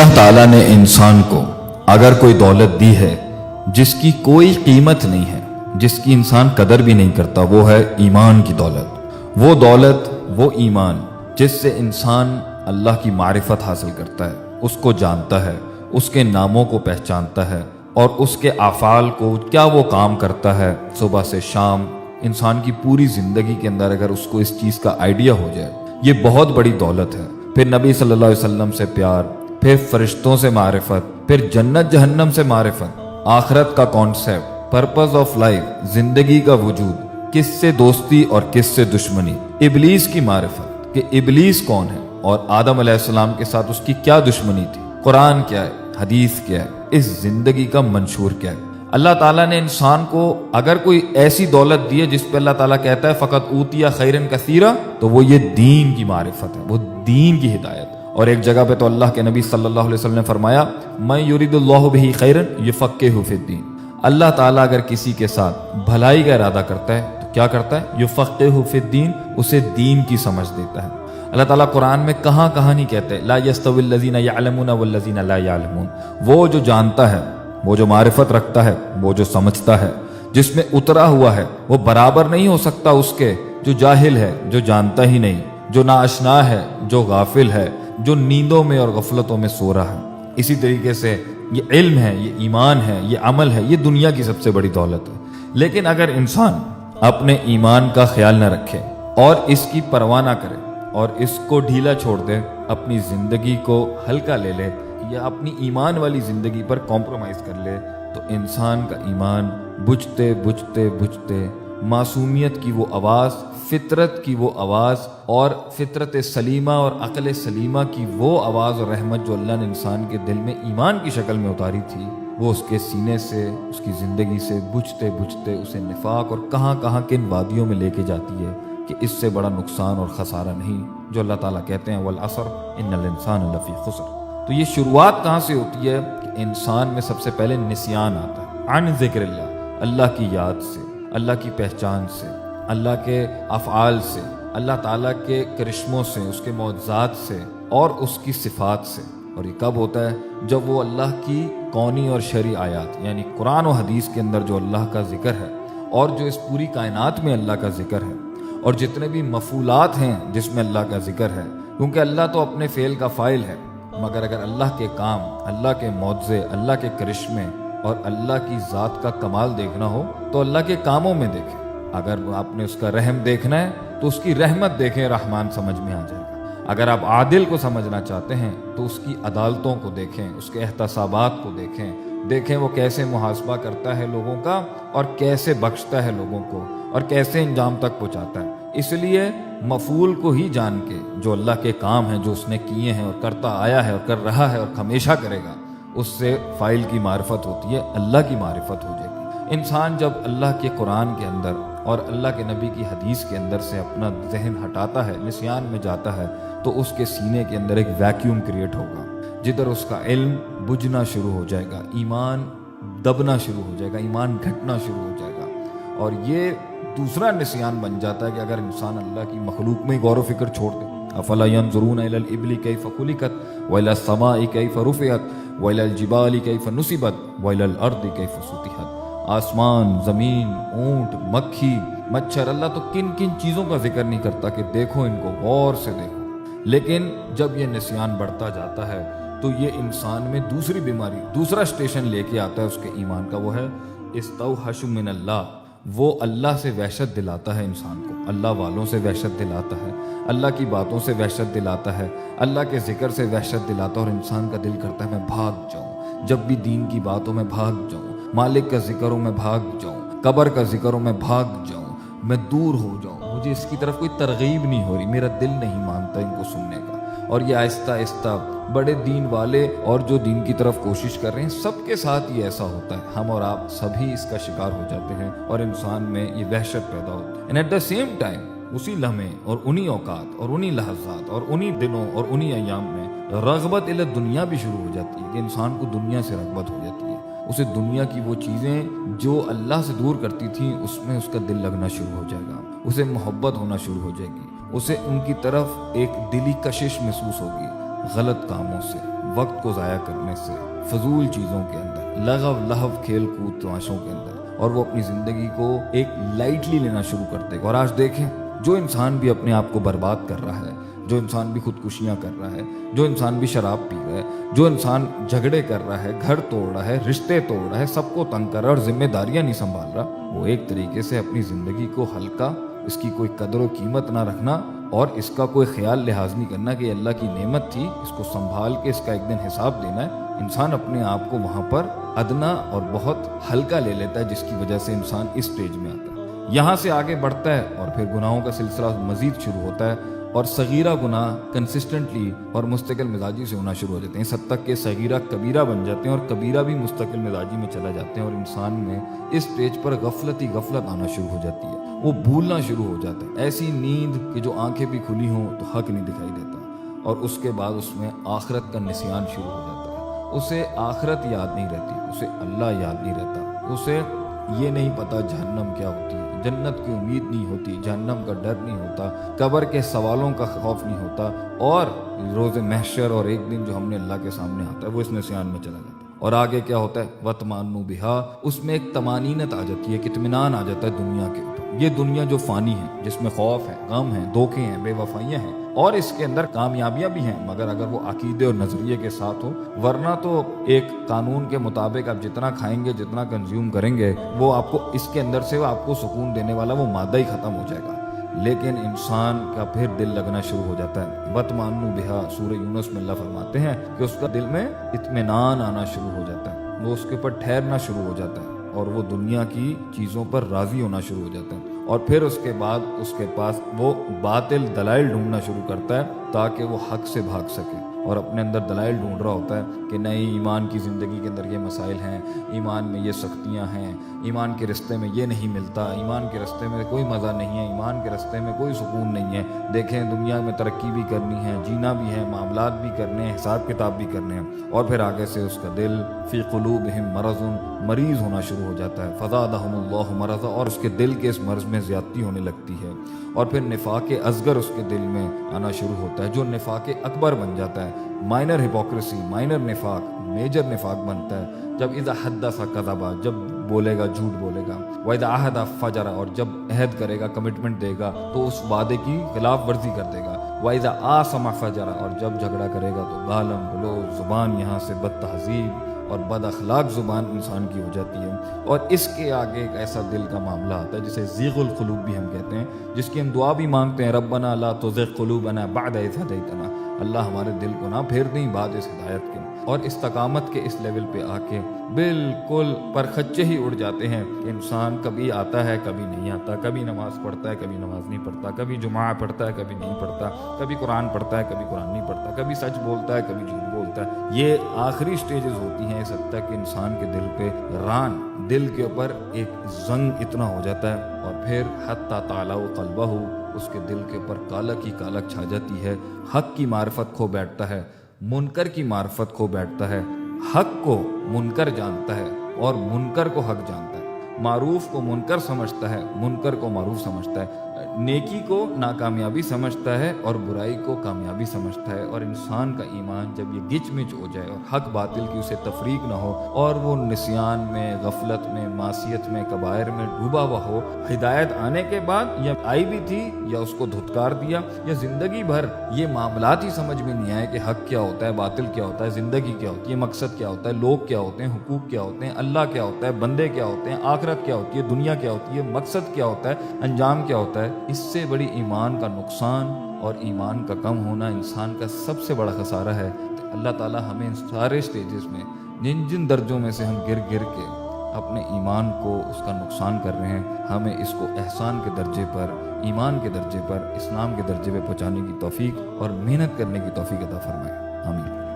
اللہ تعالیٰ نے انسان کو اگر کوئی دولت دی ہے جس کی کوئی قیمت نہیں ہے، جس کی انسان قدر بھی نہیں کرتا، وہ ہے ایمان کی دولت۔ وہ دولت، وہ ایمان جس سے انسان اللہ کی معرفت حاصل کرتا ہے، اس کو جانتا ہے، اس کے ناموں کو پہچانتا ہے اور اس کے افعال کو، کیا وہ کام کرتا ہے صبح سے شام، انسان کی پوری زندگی کے اندر اگر اس کو اس چیز کا آئیڈیا ہو جائے، یہ بہت بڑی دولت ہے۔ پھر نبی صلی اللہ علیہ وسلم سے پیار، پھر فرشتوں سے معرفت، پھر جنت جہنم سے معرفت، آخرت کا کانسیپٹ، پرپز آف لائف، زندگی کا وجود، کس سے دوستی اور کس سے دشمنی، ابلیس کی معرفت کہ ابلیس کون ہے اور آدم علیہ السلام کے ساتھ اس کی کیا دشمنی تھی، قرآن کیا ہے، حدیث کیا ہے، اس زندگی کا منشور کیا ہے۔ اللہ تعالیٰ نے انسان کو اگر کوئی ایسی دولت دی ہے جس پہ اللہ تعالیٰ کہتا ہے فقط اوتیا خیرن کثیرا، تو وہ یہ دین کی معرفت ہے، وہ دین کی ہدایت۔ اور ایک جگہ پہ تو اللہ کے نبی صلی اللہ علیہ وسلم نے فرمایا من یرید اللہ بہ خیرا یفقہہ فی الدین۔ اللہ تعالیٰ اگر کسی کے ساتھ بھلائی کا ارادہ کرتا ہے تو کیا کرتا ہے؟ یفقہہ فی الدین، اسے دین کی سمجھ دیتا ہے۔ اللہ تعالیٰ قرآن میں کہاں نہیں کہتے لا یستوی الذین یعلمون والذین لا یعلمون۔ وہ جو جانتا ہے، وہ جو معرفت رکھتا ہے، وہ جو سمجھتا ہے، جس میں اترا ہوا ہے، وہ برابر نہیں ہو سکتا اس کے جو جاہل ہے، جو جانتا ہی نہیں، جو ناآشنا ہے، جو غافل ہے، جو نیندوں میں اور غفلتوں میں سو رہا ہے۔ اسی طریقے سے یہ علم ہے، یہ ایمان ہے، یہ عمل ہے، یہ دنیا کی سب سے بڑی دولت ہے۔ لیکن اگر انسان اپنے ایمان کا خیال نہ رکھے اور اس کی پرواہ نہ کرے اور اس کو ڈھیلا چھوڑ دے، اپنی زندگی کو ہلکا لے لے یا اپنی ایمان والی زندگی پر کمپرومائز کر لے، تو انسان کا ایمان بجھتے بجھتے بجھتے معصومیت کی وہ آواز، فطرت کی وہ آواز اور فطرت سلیمہ اور عقل سلیمہ کی وہ آواز اور رحمت جو اللہ نے انسان کے دل میں ایمان کی شکل میں اتاری تھی، وہ اس کے سینے سے، اس کی زندگی سے بجھتے بجھتے اسے نفاق اور کہاں کن وادیوں میں لے کے جاتی ہے کہ اس سے بڑا نقصان اور خسارہ نہیں، جو اللہ تعالیٰ کہتے ہیں والعصر ان الانسان لفی خسر۔ تو یہ شروعات کہاں سے ہوتی ہے کہ انسان میں سب سے پہلے نسیان آتا ہے عن ذکر اللہ، اللہ کی یاد سے، اللہ کی پہچان سے، اللہ کے افعال سے، اللہ تعالیٰ کے کرشموں سے، اس کے معجزات سے اور اس کی صفات سے۔ اور یہ کب ہوتا ہے؟ جب وہ اللہ کی کونی اور شرعی آیات یعنی قرآن و حدیث کے اندر جو اللہ کا ذکر ہے اور جو اس پوری کائنات میں اللہ کا ذکر ہے اور جتنے بھی مفعولات ہیں جس میں اللہ کا ذکر ہے، کیونکہ اللہ تو اپنے فعل کا فاعل ہے، مگر اگر اللہ کے کام، اللہ کے معجزے، اللہ کے کرشمے اور اللہ کی ذات کا کمال دیکھنا ہو تو اللہ کے کاموں میں دیکھیں۔ اگر آپ نے اس کا رحم دیکھنا ہے تو اس کی رحمت دیکھیں، رحمان سمجھ میں آ جائے گا۔ اگر آپ عادل کو سمجھنا چاہتے ہیں تو اس کی عدالتوں کو دیکھیں، اس کے احتسابات کو دیکھیں وہ کیسے محاسبہ کرتا ہے لوگوں کا اور کیسے بخشتا ہے لوگوں کو اور کیسے انجام تک پہنچاتا ہے۔ اس لیے مفعول کو ہی جان کے جو اللہ کے کام ہیں، جو اس نے کیے ہیں اور کرتا آیا ہے اور کر رہا ہے اور ہمیشہ کرے گا، اس سے فاعل کی معرفت ہوتی ہے، اللہ کی معرفت ہو جائے گی۔ انسان جب اللہ کے قرآن کے اندر اور اللہ کے نبی کی حدیث کے اندر سے اپنا ذہن ہٹاتا ہے، نسیان میں جاتا ہے، تو اس کے سینے کے اندر ایک ویکیوم کریٹ ہوگا جدھر اس کا علم بجھنا شروع ہو جائے گا، ایمان دبنا شروع ہو جائے گا، ایمان گھٹنا شروع ہو جائے گا۔ اور یہ دوسرا نسیان بن جاتا ہے کہ اگر انسان اللہ کی مخلوق میں غور و فکر چھوڑ دے، افلا ينظرون الى الابل كيف خلقت والى السماء كيف رفعت والى الجبال كيف نصبت والى الارض كيف سطحت۔ آسمان، زمین، اونٹ، مکھی، مچھر، اللہ تو کن چیزوں کا ذکر نہیں کرتا کہ دیکھو ان کو، غور سے دیکھو۔ لیکن جب یہ نسیان بڑھتا جاتا ہے تو یہ انسان میں دوسری بیماری، دوسرا سٹیشن لے کے آتا ہے اس کے ایمان کا، وہ ہے استوحش من اللہ۔ وہ اللہ سے وحشت دلاتا ہے انسان کو، اللہ والوں سے وحشت دلاتا ہے، اللہ کی باتوں سے وحشت دلاتا ہے، اللہ کے ذکر سے وحشت دلاتا ہے، اور انسان کا دل کرتا ہے میں بھاگ جاؤں، جب بھی دین کی باتوں میں بھاگ جاؤں، مالک کا ذکر ہو میں بھاگ جاؤں، قبر کا ذکر ہو میں بھاگ جاؤں، میں دور ہو جاؤں، مجھے اس کی طرف کوئی ترغیب نہیں ہو رہی، میرا دل نہیں مانتا ان کو سننے کا۔ اور یہ آہستہ آہستہ بڑے دین والے اور جو دین کی طرف کوشش کر رہے ہیں، سب کے ساتھ یہ ایسا ہوتا ہے، ہم اور آپ سبھی اس کا شکار ہو جاتے ہیں اور انسان میں یہ وحشت پیدا ہوتی ہے۔ And at the same time اسی لمحے اور انہی اوقات اور انہی لحظات اور انہی دنوں اور انہی ایام میں رغبت الی دنیا بھی شروع ہو جاتی ہے کہ انسان کو دنیا سے رغبت ہو جاتی ہے، اسے دنیا کی وہ چیزیں جو اللہ سے دور کرتی تھیں اس میں اس کا دل لگنا شروع ہو جائے گا، اسے محبت ہونا شروع ہو جائے گی، اسے ان کی طرف ایک دلی کشش محسوس ہوگی، غلط کاموں سے، وقت کو ضائع کرنے سے، فضول چیزوں کے اندر، لغو لہو کھیل کود تماشوں کے اندر، اور وہ اپنی زندگی کو ایک لائٹلی لینا شروع کرتے ہیں۔ اور آج دیکھیں جو انسان بھی اپنے آپ کو برباد کر رہا ہے، جو انسان بھی خودکشیاں کر رہا ہے، جو انسان بھی شراب پی رہا ہے، جو انسان جھگڑے کر رہا ہے، گھر توڑ رہا ہے، رشتے توڑ رہا ہے، سب کو تنگ کر رہا ہے اور ذمہ داریاں نہیں سنبھال رہا، وہ ایک طریقے سے اپنی زندگی کو ہلکا، اس کی کوئی قدر و قیمت نہ رکھنا اور اس کا کوئی خیال لحاظ نہیں کرنا کہ اللہ کی نعمت تھی، اس کو سنبھال کے اس کا ایک دن حساب دینا ہے، انسان اپنے آپ کو وہاں پر ادنا اور بہت ہلکا لے لیتا ہے، جس کی وجہ سے انسان اس سٹیج میں آتا ہے۔ یہاں سے آگے بڑھتا ہے اور پھر گناہوں کا سلسلہ مزید شروع ہوتا ہے، اور صغیرہ گناہ کنسسٹنٹلی اور مستقل مزاجی سے ہونا شروع ہو جاتے ہیں، اس حد تک کہ صغیرہ کبیرہ بن جاتے ہیں اور کبیرہ بھی مستقل مزاجی میں چلا جاتے ہیں، اور انسان میں اس سٹیج پر غفلت ہی غفلت آنا شروع ہو جاتی ہے، وہ بھولنا شروع ہو جاتا ہے، ایسی نیند کہ جو آنکھیں بھی کھلی ہوں تو حق نہیں دکھائی دیتا، اور اس کے بعد اس میں آخرت کا نسیان شروع ہو جاتا ہے، اسے آخرت یاد نہیں رہتی، اسے اللہ یاد نہیں رہتا، اسے یہ نہیں پتا جہنم کیا ہوتی ہے، جنت کی امید نہیں ہوتی، جہنم کا ڈر نہیں ہوتا، قبر کے سوالوں کا خوف نہیں ہوتا، اور روز محشر اور ایک دن جو ہم نے اللہ کے سامنے آتا ہے وہ اس نسیان میں چلا جاتا ہے۔ اور آگے کیا ہوتا ہے؟ وَتْمَأَنُّ بِهَا، اس میں ایک طمانینت آ جاتی ہے، ایک اطمینان آ جاتا ہے دنیا کے اوپر۔ یہ دنیا جو فانی ہے، جس میں خوف ہے، غم ہے، دھوکے ہیں، بے وفائیاں ہیں، اور اس کے اندر کامیابیاں بھی ہیں، مگر اگر وہ عقیدے اور نظریے کے ساتھ ہو، ورنہ تو ایک قانون کے مطابق آپ جتنا کھائیں گے، جتنا کنزیوم کریں گے، وہ آپ کو اس کے اندر سے آپ کو سکون دینے والا وہ مادہ ہی ختم ہو جائے گا۔ لیکن انسان کا پھر دل لگنا شروع ہو جاتا ہے۔ وَتْمَأَنُّ بِهَا، سورہ یونس میں اللہ فرماتے ہیں کہ اس کا دل میں اطمینان آنا شروع ہو جاتا ہے، وہ اس کے اوپر ٹھہرنا شروع ہو جاتا ہے، اور وہ دنیا کی چیزوں پر راضی ہونا شروع ہو جاتا ہے، اور پھر اس کے بعد اس کے پاس وہ باطل دلائل ڈھونڈنا شروع کرتا ہے تاکہ وہ حق سے بھاگ سکے، اور اپنے اندر دلائل ڈھونڈ رہا ہوتا ہے کہ نہیں، ایمان کی زندگی کے اندر یہ مسائل ہیں، ایمان میں یہ سختیاں ہیں، ایمان کے رستے میں یہ نہیں ملتا، ایمان کے رستے میں کوئی مزہ نہیں ہے، ایمان کے رستے میں کوئی سکون نہیں ہے، دیکھیں دنیا میں ترقی بھی کرنی ہے، جینا بھی ہے، معاملات بھی کرنے ہیں، حساب کتاب بھی کرنے ہیں، اور پھر آگے سے اس کا دل فی قلوبہم مرض، مریض ہونا شروع ہو جاتا ہے، فزادہم اللہ مرضا، اور اس کے دل کے اس مرض میں زیادتی ہونے لگتی ہے، اور پھر نفاق اصغر اس کے دل میں آنا شروع ہوتا ہے، جو نفاق اکبر بن جاتا ہے، مائنر ہپوکریسی، مائنر نفاق میجر نفاق بنتا ہے، جب اذا حدث کذب، جب بولے گا جھوٹ بولے گا، واذا عہد فجر، اور جب عہد کرے گا، کمٹمنٹ دے گا تو اس وعدے کی خلاف ورزی کر دے گا، واذا آصم فجر، اور جب جھگڑا کرے گا تو گالم گلوچ، زبان یہاں سے بد تہذیب اور بد اخلاق زبان انسان کی ہو جاتی ہے، اور اس کے آگے ایک ایسا دل کا معاملہ آتا ہے جسے زیغ القلوب بھی ہم کہتے ہیں، جس کی ہم دعا بھی مانگتے ہیں، ربنا لا تزغ قلوبنا بعد اذ ہدیتنا، اللہ ہمارے دل کو نہ پھیر دیں بعد اس ہدایت کے، اور استقامت کے اس لیول پہ آ کے بالکل پرخچے ہی اڑ جاتے ہیں کہ انسان کبھی آتا ہے کبھی نہیں آتا، کبھی نماز پڑھتا ہے کبھی نماز نہیں پڑھتا، کبھی جمعہ پڑھتا ہے کبھی نہیں پڑھتا، کبھی قرآن پڑھتا ہے کبھی قرآن نہیں پڑھتا، کبھی سچ بولتا ہے کبھی جھوٹ بولتا ہے۔ یہ آخری سٹیجز ہوتی ہیں اس حد تک کہ انسان کے دل پہ ران، دل کے اوپر ایک زنگ اتنا ہو جاتا ہے، اور پھر حتی تعلق قلبہ، اس کے دل کے اوپر کالک ہی کالک چھا جاتی ہے، حق کی معرفت کھو بیٹھتا ہے، منکر کی معرفت کھو بیٹھتا ہے، حق کو منکر جانتا ہے اور منکر کو حق جانتا ہے، معروف کو منکر سمجھتا ہے، منکر کو معروف سمجھتا ہے، نیکی کو ناکامیابی سمجھتا ہے اور برائی کو کامیابی سمجھتا ہے، اور انسان کا ایمان جب یہ گچ مچ ہو جائے اور حق باطل کی اسے تفریق نہ ہو، اور وہ نسیان میں، غفلت میں، معصیت میں، کبائر میں ڈوبا ہوا ہو، ہدایت آنے کے بعد یا آئی بھی تھی یا اس کو دھتکار دیا، یا زندگی بھر یہ معاملات ہی سمجھ میں نہیں آئے کہ حق کیا ہوتا ہے، باطل کیا ہوتا ہے، زندگی کیا ہوتی ہے، مقصد کیا ہوتا ہے، لوگ کیا ہوتے ہیں، حقوق کیا ہوتے ہیں، اللہ کیا ہوتا ہے، بندے کیا ہوتے ہیں، آخرت کیا ہوتی ہے، دنیا کیا ہوتی ہے، مقصد کیا ہوتا ہے، انجام کیا ہوتا ہے، اس سے بڑی ایمان کا نقصان اور ایمان کا کم ہونا انسان کا سب سے بڑا خسارہ ہے۔ اللہ تعالیٰ ہمیں ان سارے سٹیجز میں جن درجوں میں سے ہم گر کے اپنے ایمان کو اس کا نقصان کر رہے ہیں، ہمیں اس کو احسان کے درجے پر، ایمان کے درجے پر، اسلام کے درجے پہ پہنچانے کی توفیق اور محنت کرنے کی توفیق عطا فرمائے۔ آمین۔